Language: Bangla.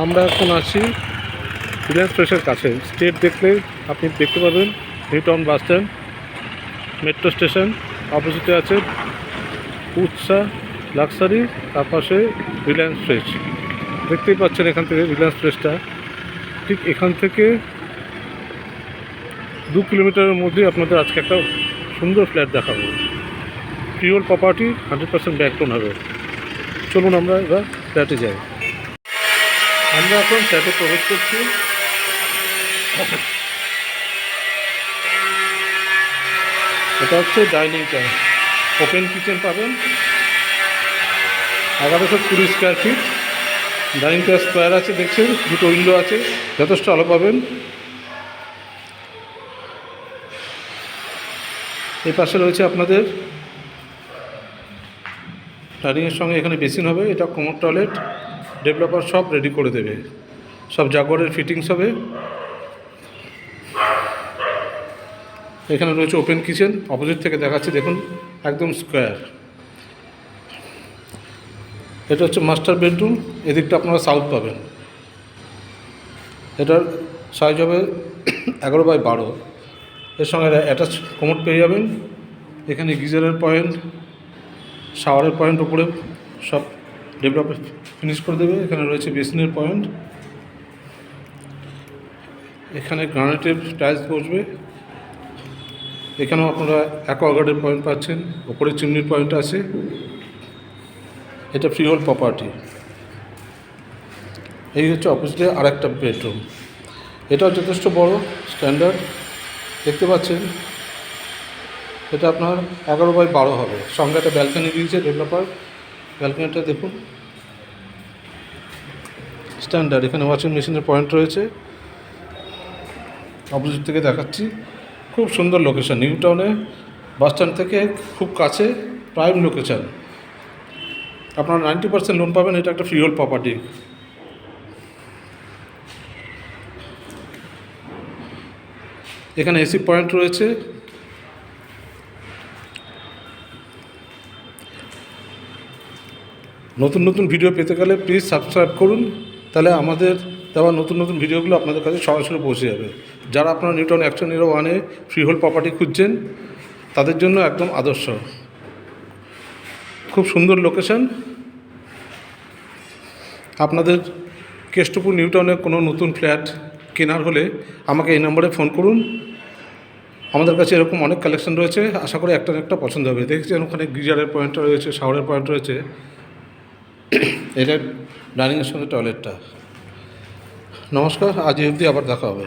আমরা এখন আছি রিলায়েন্স ফ্রেশের কাছে। স্টেট দেখলে আপনি দেখতে পাবেন new town bus stand, metro station. অপোজিটে আছে উৎসা লাক্সারি, তার পাশে রিলায়েন্স ফ্রেশ। দেখতেই পাচ্ছেন এখান থেকে রিলায়েন্স ফ্রেশটা ঠিক এখান থেকে 2 কিলোমিটারের মধ্যেই আপনাদের আজকে একটা সুন্দর ফ্ল্যাট দেখাবো। ফ্রিহোল্ড প্রপার্টি, 100% ব্যাক লোন হবে। চলুন আমরা এবার ফ্ল্যাটে যাই। আমরা এখন ফ্ল্যাটে প্রবেশ করছি। এটা হচ্ছে ডাইনিংটা, ওপেন কিচেন পাবেন, 1120 স্কোয়ার ফিট। ডাইনিংটা স্কোয়ার আছে, দেখছেন দুটো উইন্ডো আছে, যথেষ্ট আলো পাবেন। এই পাশে রয়েছে আপনাদের ডাইনিংয়ের সঙ্গে এখানে বেসিন হবে। এটা কমোড টয়লেট, ডেভেলপার সব রেডি করে দেবে, সব জাগুয়ারের ফিটিংস হবে। এখানে রয়েছে ওপেন কিচেন, অপোজিট থেকে দেখাচ্ছি, দেখুন একদম স্কোয়ার। এটা হচ্ছে মাস্টার বেডরুম, এদিকটা আপনারা সাউথ পাবেন। এটার সাইজ হবে 11x12। এর সঙ্গে অ্যাটাচ কমোড পেয়ে যাবেন। এখানে গিজারের পয়েন্ট, শাওয়ারের পয়েন্ট উপরে সব ডেভেলপার ফিনিশ করে দেবে। এখানে রয়েছে বেসিনের পয়েন্ট, এখানে গ্রানাইটের টাইলস বসবে। এখানেও আপনারা অ্যাকোয়াগার্ডের পয়েন্ট পাচ্ছেন, ওপরে চিমনির পয়েন্ট আছে। এটা ফ্রিহোল্ড প্রপার্টি। এই হচ্ছে অপোজিটে আরেকটা বেডরুম, এটাও যথেষ্ট বড়, স্ট্যান্ডার্ড। দেখতে পাচ্ছেন এটা আপনার 11x12 হবে। সঙ্গে একটা ব্যালকনি দিয়েছে ডেভেলপার। ব্যালকনিটা দেখুন স্ট্যান্ডার্ড। এখানে ওয়াশিং মেশিনের পয়েন্ট রয়েছে। অপোজিট থেকে দেখাচ্ছি, খুব সুন্দর লোকেশান, নিউ টাউনে বাস স্ট্যান্ড থেকে খুব কাছে, প্রাইম লোকেশান। আপনারা 90% লোন পাবেন। এটা একটা ফ্রিহোল্ড প্রপার্টি। এখানে এসি পয়েন্ট রয়েছে। নতুন নতুন ভিডিও পেতে গেলে প্লিজ সাবস্ক্রাইব করুন, তাহলে আমাদের দেওয়া নতুন নতুন ভিডিওগুলো আপনাদের কাছে সরাসরি পৌঁছে যাবে। যারা আপনারা নিউ টাউন 101-এ ফ্রিহোল্ড প্রপার্টি খুঁজছেন তাদের জন্য একদম আদর্শ। খুব সুন্দর লোকেশান। আপনাদের কেষ্টপুর নিউ টাউনে কোনো নতুন ফ্ল্যাট কেনার হলে আমাকে এই নম্বরে ফোন করুন। আমাদের কাছে এরকম অনেক কালেকশন রয়েছে, আশা করি একটা না একটা পছন্দ হবে। দেখছেন ওখানে গিজারের পয়েন্টটা রয়েছে, শাওয়ারের পয়েন্ট রয়েছে। এটা ডাইনিংয়ের সঙ্গে টয়লেটটা। নমস্কার, আজ অবধি আবার দেখা হবে।